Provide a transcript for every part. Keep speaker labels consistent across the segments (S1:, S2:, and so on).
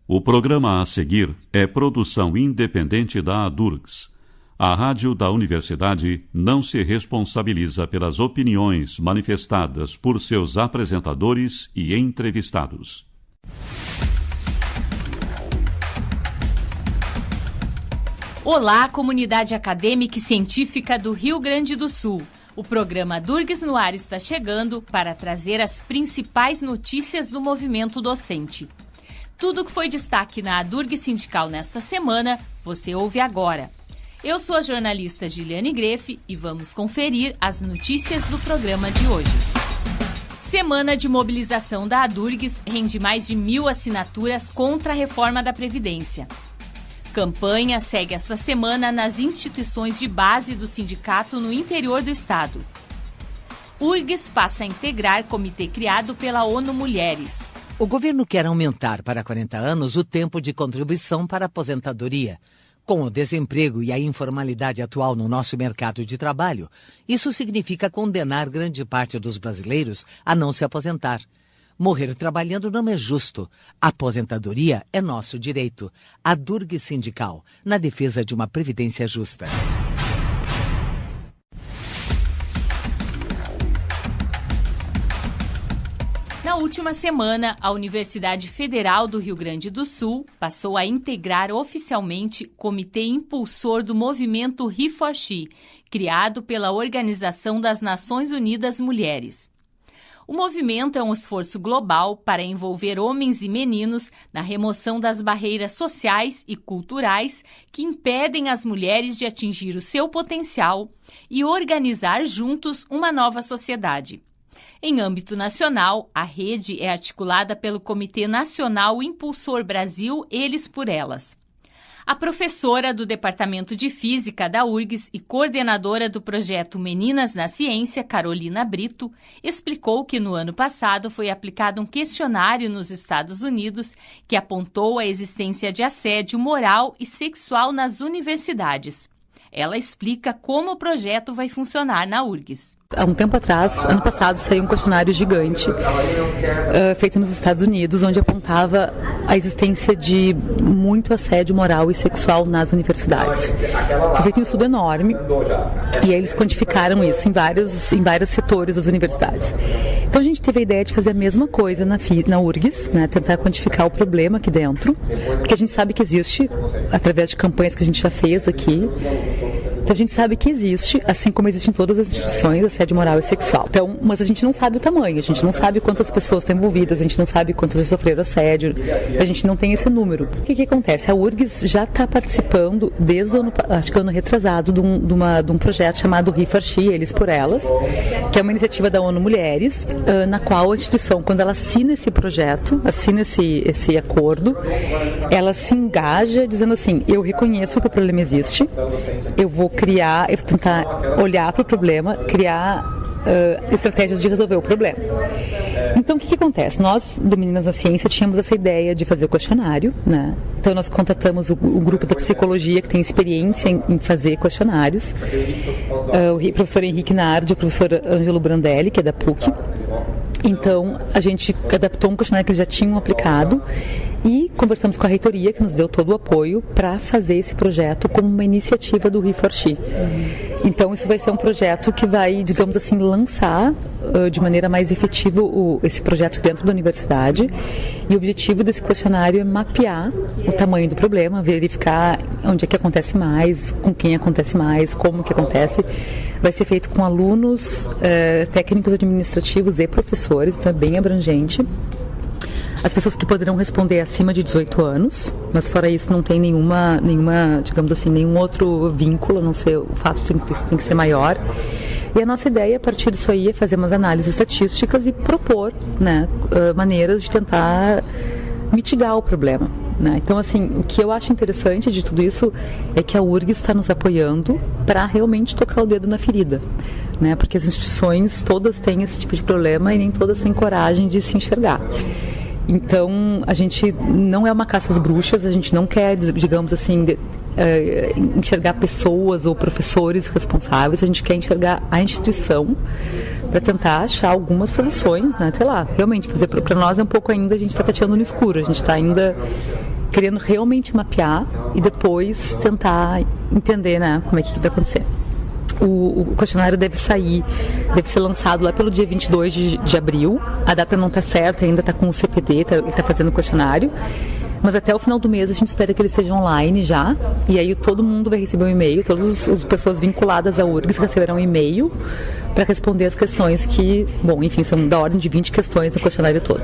S1: O programa a seguir é produção independente da ADURGS. A rádio da universidade não se responsabiliza pelas opiniões manifestadas por seus apresentadores e entrevistados.
S2: Olá, comunidade acadêmica e científica do Rio Grande do Sul. O programa ADURGS no ar está chegando para trazer as principais notícias do movimento docente. Tudo que foi destaque na ADURGS Sindical nesta semana, você ouve agora. Eu sou a jornalista Giliane Grefe e vamos conferir as notícias do programa de hoje. Semana de mobilização da ADURGS rende mais de 1.000 assinaturas contra a reforma da Previdência. Campanha segue esta semana nas instituições de base do sindicato no interior do estado. URGS passa a integrar comitê criado pela ONU Mulheres.
S3: O governo quer aumentar para 40 anos o tempo de contribuição para a aposentadoria. Com o desemprego e a informalidade atual no nosso mercado de trabalho, isso significa condenar grande parte dos brasileiros a não se aposentar. Morrer trabalhando não é justo. A aposentadoria é nosso direito. A ADURGS Sindical, na defesa de uma previdência justa.
S2: Na última semana, a Universidade Federal do Rio Grande do Sul passou a integrar oficialmente o Comitê Impulsor do Movimento He4She, criado pela Organização das Nações Unidas Mulheres. O movimento é um esforço global para envolver homens e meninos na remoção das barreiras sociais e culturais que impedem as mulheres de atingir o seu potencial e organizar juntos uma nova sociedade. Em âmbito nacional, a rede é articulada pelo Comitê Nacional Impulsor Brasil Eles por Elas. A professora do Departamento de Física da URGS e coordenadora do projeto Meninas na Ciência, Carolina Brito, explicou que no ano passado foi aplicado um questionário nos Estados Unidos que apontou a existência de assédio moral e sexual nas universidades. Ela explica como o projeto vai funcionar na URGS.
S4: Há um tempo atrás, ano passado, saiu um questionário gigante feito nos Estados Unidos, onde apontava a existência de muito assédio moral e sexual nas universidades. Foi feito um estudo enorme e aí eles quantificaram isso em vários setores das universidades. Então a gente teve a ideia de fazer a mesma coisa na URGS, né, tentar quantificar o problema aqui dentro, porque a gente sabe que existe, através de campanhas que a gente já fez aqui. Então a gente sabe que existe, assim como existe em todas as instituições, assédio moral e sexual. Então, mas a gente não sabe o tamanho, a gente não sabe quantas pessoas estão envolvidas, a gente não sabe quantas já sofreram assédio, a gente não tem esse número. O que acontece? A URGS já está participando desde o ano retrasado de um projeto chamado He4She, Eles por Elas, que é uma iniciativa da ONU Mulheres, na qual a instituição, quando ela assina esse projeto, assina esse acordo, ela se engaja dizendo assim: eu reconheço que o problema existe, eu vou tentar olhar para o problema, criar estratégias de resolver o problema. Então, o que acontece? Nós, do Meninas na Ciência, tínhamos essa ideia de fazer o questionário, né? Então, nós contatamos o grupo da psicologia, que tem experiência em fazer questionários, o professor Henrique Nardi, o professor Ângelo Brandelli, que é da PUC. Então, a gente adaptou um questionário que eles já tinham aplicado e conversamos com a reitoria, que nos deu todo o apoio para fazer esse projeto como uma iniciativa do He4She. Então, isso vai ser um projeto que vai, digamos assim, lançar de maneira mais efetiva esse projeto dentro da universidade. E o objetivo desse questionário é mapear o tamanho do problema, verificar onde é que acontece mais, com quem acontece mais, como que acontece. Vai ser feito com alunos, técnicos administrativos e professores, então é bem abrangente. As pessoas que poderão responder acima de 18 anos, mas fora isso não tem nenhuma, digamos assim, nenhum outro vínculo, a não ser o fato de tem que ser maior. E a nossa ideia, a partir disso aí, é fazer umas análises estatísticas e propor, né, maneiras de tentar mitigar o problema. Né? Então, assim, o que eu acho interessante de tudo isso é que a URGS está nos apoiando para realmente tocar o dedo na ferida, né? Porque as instituições todas têm esse tipo de problema e nem todas têm coragem de se enxergar. Então, a gente não é uma caça às bruxas, a gente não quer, digamos assim, enxergar pessoas ou professores responsáveis, a gente quer enxergar a instituição para tentar achar algumas soluções, né? Sei lá, realmente fazer para nós é um pouco ainda, a gente está tateando no escuro, a gente está ainda querendo realmente mapear e depois tentar entender, né, como é que vai acontecer. O questionário deve ser lançado lá pelo dia 22 de abril. A data não está certa, ainda está com o CPD, ele está fazendo o questionário. Mas até o final do mês a gente espera que ele seja online já. E aí todo mundo vai receber um e-mail, todas as pessoas vinculadas à URGS receberão um e-mail para responder as questões que, são da ordem de 20 questões no questionário todo.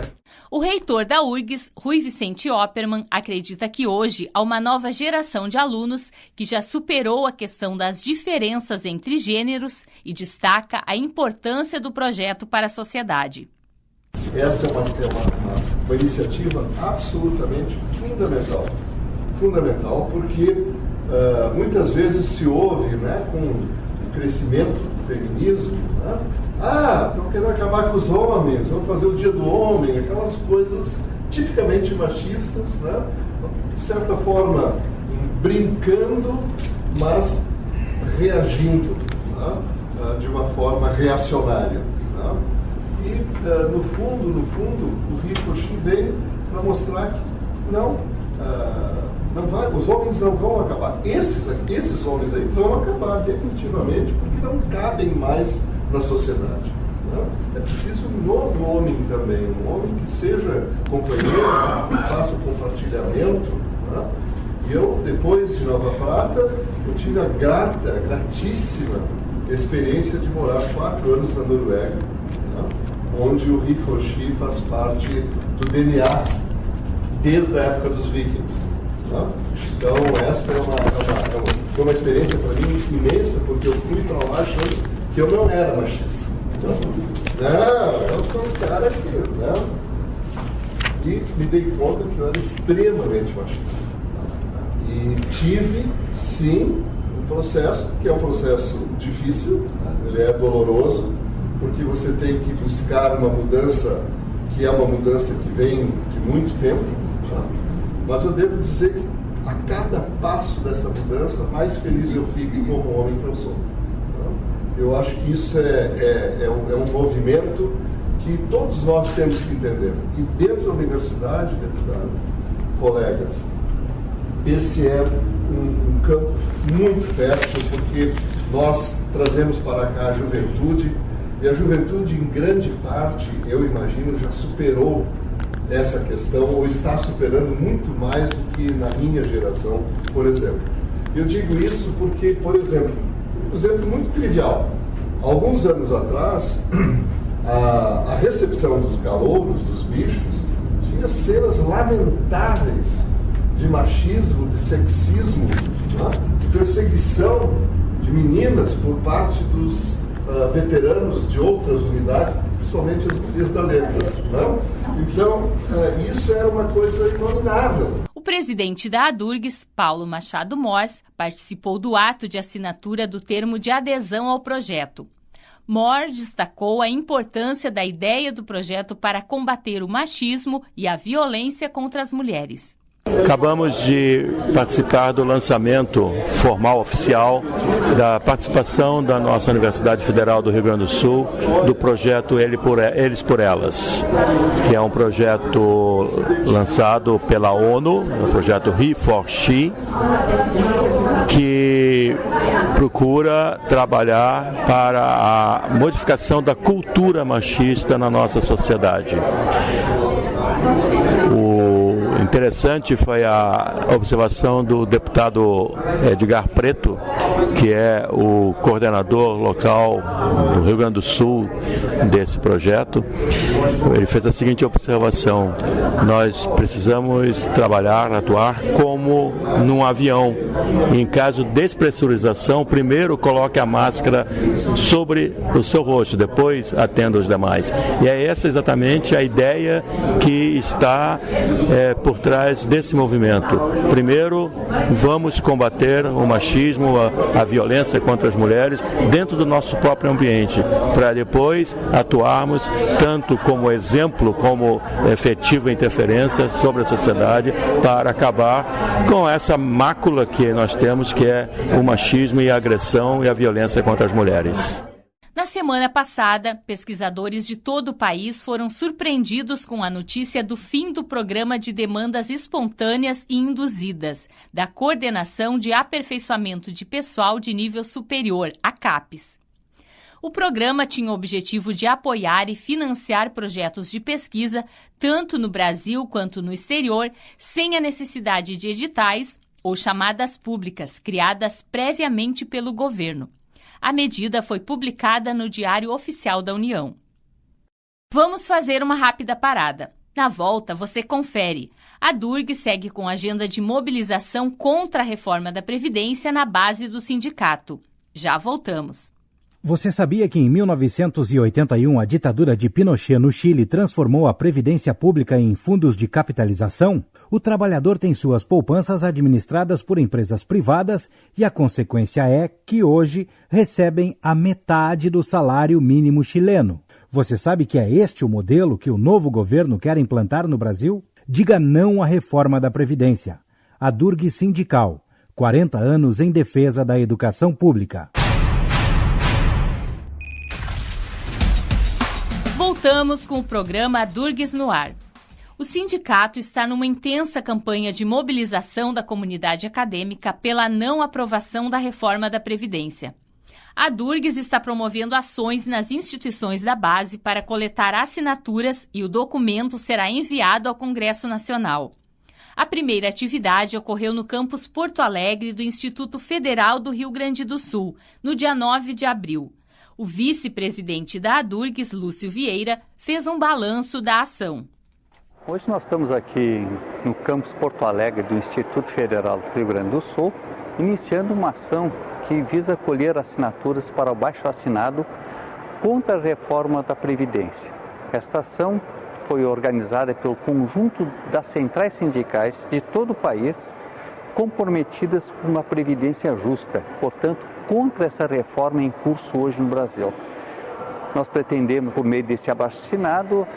S2: O reitor da URGS, Rui Vicente Oppermann, acredita que hoje há uma nova geração de alunos que já superou a questão das diferenças entre gêneros e destaca a importância do projeto para a sociedade.
S5: Essa é uma iniciativa absolutamente fundamental, porque muitas vezes se ouve, né, com o crescimento do feminismo, né, estão querendo acabar com os homens, vão fazer o dia do homem, aquelas coisas tipicamente machistas, né, de certa forma brincando, mas reagindo, né, de uma forma reacionária. Né. E, no fundo, o Hiroshi veio para mostrar que não vai, os homens não vão acabar. Esses homens aí vão acabar definitivamente, porque não cabem mais na sociedade. Né? É preciso um novo homem também, um homem que seja companheiro, que faça compartilhamento. Né? E eu, depois de Nova Prata, eu tive a gratíssima experiência de morar 4 anos na Noruega, onde o Hiroshi faz parte do DNA desde a época dos vikings. Né? Então, esta foi uma experiência para mim imensa, porque eu fui para lá achando que eu não era machista. Não, eu sou um cara que... Né? E me dei conta que eu era extremamente machista. E tive, sim, um processo, que é um processo difícil, ele é doloroso, porque você tem que buscar uma mudança que é uma mudança que vem de muito tempo, tá? Mas eu devo dizer que a cada passo dessa mudança, mais feliz eu fico como homem que eu sou. Tá? Eu acho que isso é um movimento que todos nós temos que entender. E dentro da universidade, deputado, colegas, esse é um campo muito fértil, porque nós trazemos para cá a juventude. E a juventude, em grande parte, eu imagino, já superou essa questão, ou está superando muito mais do que na minha geração, por exemplo. Eu digo isso porque, por exemplo, um exemplo muito trivial. Alguns anos atrás, a recepção dos calouros, dos bichos, tinha cenas lamentáveis de machismo, de sexismo, né? De perseguição de meninas por parte dos veteranos de outras unidades, principalmente as gurias da letras. Não? Então, isso era uma coisa inominável.
S2: O presidente da ADURGS, Paulo Machado Mors, participou do ato de assinatura do termo de adesão ao projeto. Mors destacou a importância da ideia do projeto para combater o machismo e a violência contra as mulheres.
S6: Acabamos de participar do lançamento formal, oficial, da participação da nossa Universidade Federal do Rio Grande do Sul, do projeto Eles por Elas, que é um projeto lançado pela ONU, o projeto He4She, que procura trabalhar para a modificação da cultura machista na nossa sociedade. Interessante foi a observação do deputado Edgar Preto, que é o coordenador local do Rio Grande do Sul desse projeto. Ele fez a seguinte observação: nós precisamos trabalhar, atuar como num avião. Em caso de despressurização, primeiro coloque a máscara sobre o seu rosto, depois atenda os demais. E é essa exatamente a ideia que está por trás desse movimento. Primeiro, vamos combater o machismo, a violência contra as mulheres dentro do nosso próprio ambiente, para depois atuarmos tanto como exemplo, como efetiva interferência sobre a sociedade, para acabar com essa mácula que nós temos, que é o machismo e a agressão e a violência contra as mulheres.
S2: Na Na semana passada, pesquisadores de todo o país foram surpreendidos com a notícia do fim do Programa de Demandas Espontâneas e Induzidas, da Coordenação de Aperfeiçoamento de Pessoal de Nível Superior, a CAPES. O programa tinha o objetivo de apoiar e financiar projetos de pesquisa, tanto no Brasil quanto no exterior, sem a necessidade de editais ou chamadas públicas criadas previamente pelo governo. A medida foi publicada no Diário Oficial da União. Vamos fazer uma rápida parada. Na volta, você confere. A Durgs segue com agenda de mobilização contra a reforma da Previdência na base do sindicato. Já voltamos.
S7: Você sabia que em 1981 a ditadura de Pinochet no Chile transformou a previdência pública em fundos de capitalização? O trabalhador tem suas poupanças administradas por empresas privadas e a consequência é que hoje recebem a metade do salário mínimo chileno. Você sabe que é este o modelo que o novo governo quer implantar no Brasil? Diga não à reforma da Previdência. A Durgs Sindical, 40 anos em defesa da educação pública.
S2: Voltamos com o programa Durgs no Ar. O sindicato está numa intensa campanha de mobilização da comunidade acadêmica pela não aprovação da reforma da Previdência. A Durgs está promovendo ações nas instituições da base para coletar assinaturas e o documento será enviado ao Congresso Nacional. A primeira atividade ocorreu no campus Porto Alegre do Instituto Federal do Rio Grande do Sul, no dia 9 de abril. O vice-presidente da Durgs, Lúcio Vieira, fez um balanço da ação.
S8: Hoje nós estamos aqui no campus Porto Alegre do Instituto Federal do Rio Grande do Sul, iniciando uma ação que visa colher assinaturas para o abaixo-assinado contra a reforma da Previdência. Esta ação foi organizada pelo conjunto das centrais sindicais de todo o país, comprometidas com uma previdência justa, portanto, contra essa reforma em curso hoje no Brasil. Nós pretendemos, por meio desse abaixo-assinado,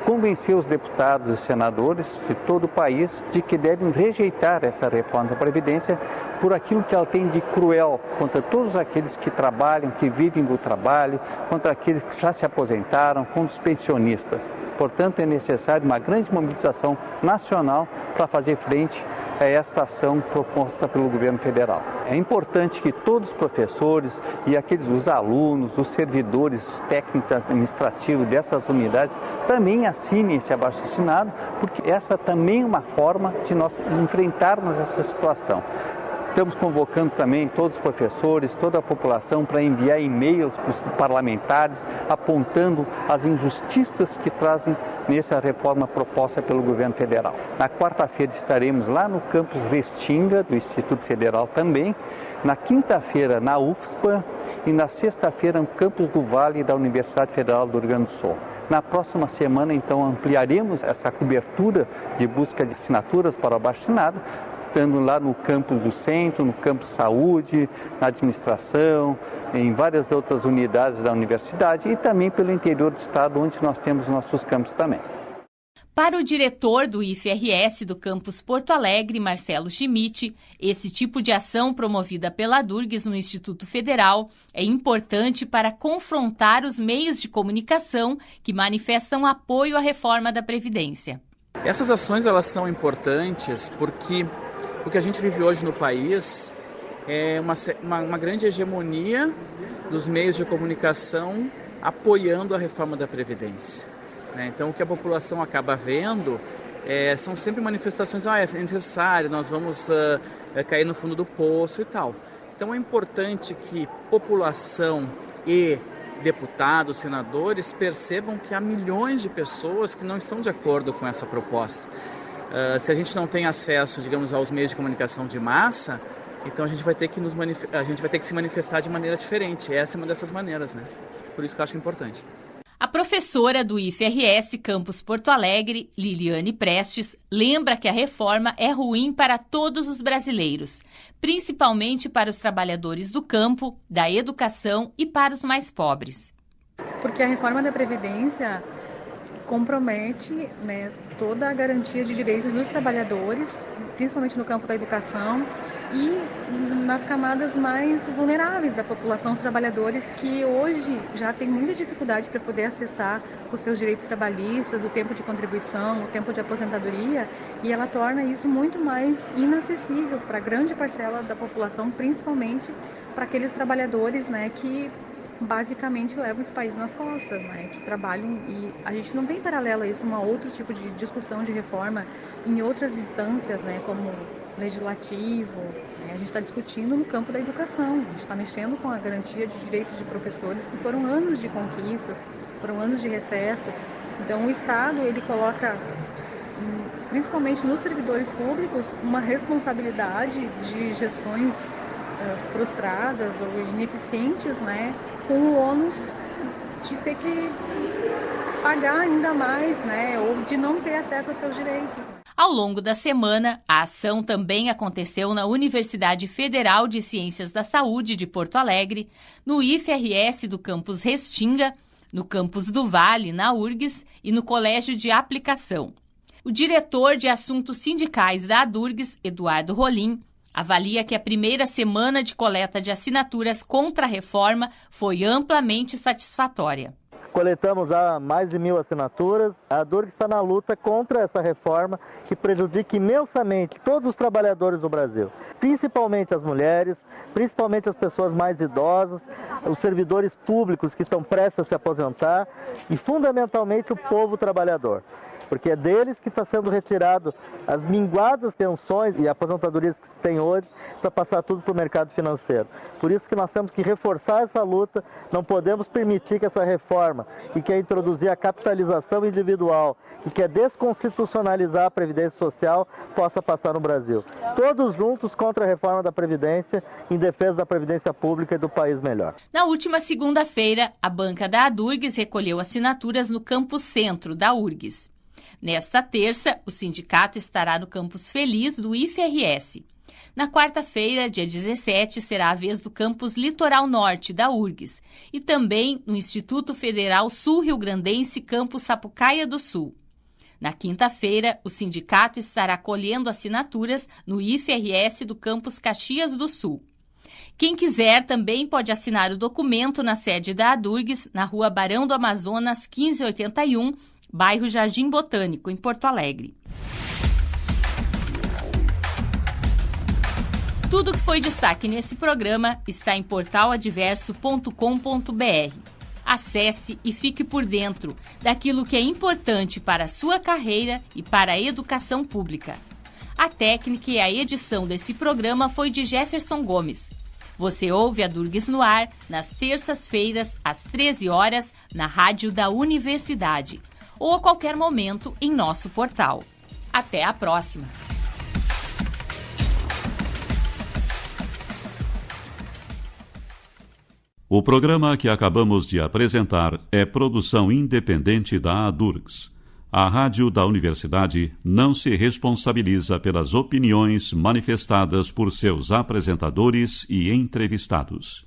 S8: convencer os deputados e senadores de todo o país de que devem rejeitar essa reforma da Previdência por aquilo que ela tem de cruel contra todos aqueles que trabalham, que vivem do trabalho, contra aqueles que já se aposentaram, contra os pensionistas. Portanto, é necessário uma grande mobilização nacional para fazer frente a esta ação proposta pelo governo federal. É importante que todos os professores e os alunos, os servidores, os técnicos administrativos dessas unidades também assinem esse abaixo-assinado, porque essa também é uma forma de nós enfrentarmos essa situação. Estamos convocando também todos os professores, toda a população para enviar e-mails para os parlamentares apontando as injustiças que trazem nessa reforma proposta pelo governo federal. Na quarta-feira estaremos lá no campus Restinga, do Instituto Federal também, na quinta-feira na UFSPA e na sexta-feira no campus do Vale da Universidade Federal do Rio Grande do Sul. Na próxima semana, então, ampliaremos essa cobertura de busca de assinaturas para o abaixo-assinado, estando lá no campus do centro, no campus saúde, na administração, em várias outras unidades da universidade e também pelo interior do estado, onde nós temos nossos campos também.
S2: Para o diretor do IFRS do campus Porto Alegre, Marcelo Schmidt, esse tipo de ação promovida pela Durgs no Instituto Federal é importante para confrontar os meios de comunicação que manifestam apoio à reforma da Previdência.
S9: Essas ações elas são importantes porque o que a gente vive hoje no país é uma grande hegemonia dos meios de comunicação apoiando a reforma da Previdência. Então, o que a população acaba vendo são sempre manifestações, é necessário, nós vamos cair no fundo do poço e tal. Então, é importante que população e deputados, senadores percebam que há milhões de pessoas que não estão de acordo com essa proposta. Se a gente não tem acesso, digamos, aos meios de comunicação de massa, então a gente vai ter que se manifestar de maneira diferente. Essa é uma dessas maneiras, né? Por isso que eu acho importante.
S2: A professora do IFRS Campus Porto Alegre, Liliane Prestes, lembra que a reforma é ruim para todos os brasileiros, principalmente para os trabalhadores do campo, da educação e para os mais pobres.
S10: Porque a reforma da Previdência compromete, né, toda a garantia de direitos dos trabalhadores, principalmente no campo da educação e nas camadas mais vulneráveis da população, os trabalhadores que hoje já têm muita dificuldade para poder acessar os seus direitos trabalhistas, o tempo de contribuição, o tempo de aposentadoria, e ela torna isso muito mais inacessível para grande parcela da população, principalmente para aqueles trabalhadores, né, que basicamente levam esse país nas costas, né, que trabalham, e a gente não tem paralelo a isso, outro tipo de discussão de reforma em outras instâncias, né, como legislativo, né, a gente está discutindo no campo da educação, a gente está mexendo com a garantia de direitos de professores, que foram anos de conquistas, foram anos de recesso. Então o Estado, ele coloca, principalmente nos servidores públicos, uma responsabilidade de gestões frustradas ou ineficientes, né, com o ônus de ter que pagar ainda mais, né, ou de não ter acesso aos seus direitos.
S2: Ao longo da semana, a ação também aconteceu na Universidade Federal de Ciências da Saúde de Porto Alegre, no IFRS do campus Restinga, no campus do Vale, na URGS, e no Colégio de Aplicação. O diretor de Assuntos Sindicais da ADURGS, Eduardo Rolim, avalia que a primeira semana de coleta de assinaturas contra a reforma foi amplamente satisfatória.
S11: Coletamos já mais de 1.000 assinaturas. A ADURGS está na luta contra essa reforma que prejudica imensamente todos os trabalhadores do Brasil, principalmente as mulheres, principalmente as pessoas mais idosas, os servidores públicos que estão prestes a se aposentar e, fundamentalmente, o povo trabalhador. Porque é deles que está sendo retirado as minguadas pensões e aposentadorias que se tem hoje para passar tudo para o mercado financeiro. Por isso que nós temos que reforçar essa luta, não podemos permitir que essa reforma, que quer introduzir a capitalização individual, que quer desconstitucionalizar a Previdência Social, possa passar no Brasil. Todos juntos contra a reforma da Previdência, em defesa da Previdência Pública e do país melhor.
S2: Na última segunda-feira, a banca da ADURGS recolheu assinaturas no campus centro da URGS. Nesta terça, o sindicato estará no Campus Feliz do IFRS. Na quarta-feira, dia 17, será a vez do Campus Litoral Norte da URGS e também no Instituto Federal Sul-Rio-Grandense Campus Sapucaia do Sul. Na quinta-feira, o sindicato estará colhendo assinaturas no IFRS do Campus Caxias do Sul. Quem quiser também pode assinar o documento na sede da ADURGS, na Rua Barão do Amazonas, 1581, bairro Jardim Botânico, em Porto Alegre. Tudo que foi destaque nesse programa está em portaladverso.com.br. Acesse e fique por dentro daquilo que é importante para a sua carreira e para a educação pública. A técnica e a edição desse programa foi de Jefferson Gomes. Você ouve a ADURGS no ar nas terças-feiras, às 13 horas, na rádio da Universidade, ou a qualquer momento em nosso portal. Até a próxima!
S1: O programa que acabamos de apresentar é produção independente da ADURGS. A rádio da Universidade não se responsabiliza pelas opiniões manifestadas por seus apresentadores e entrevistados.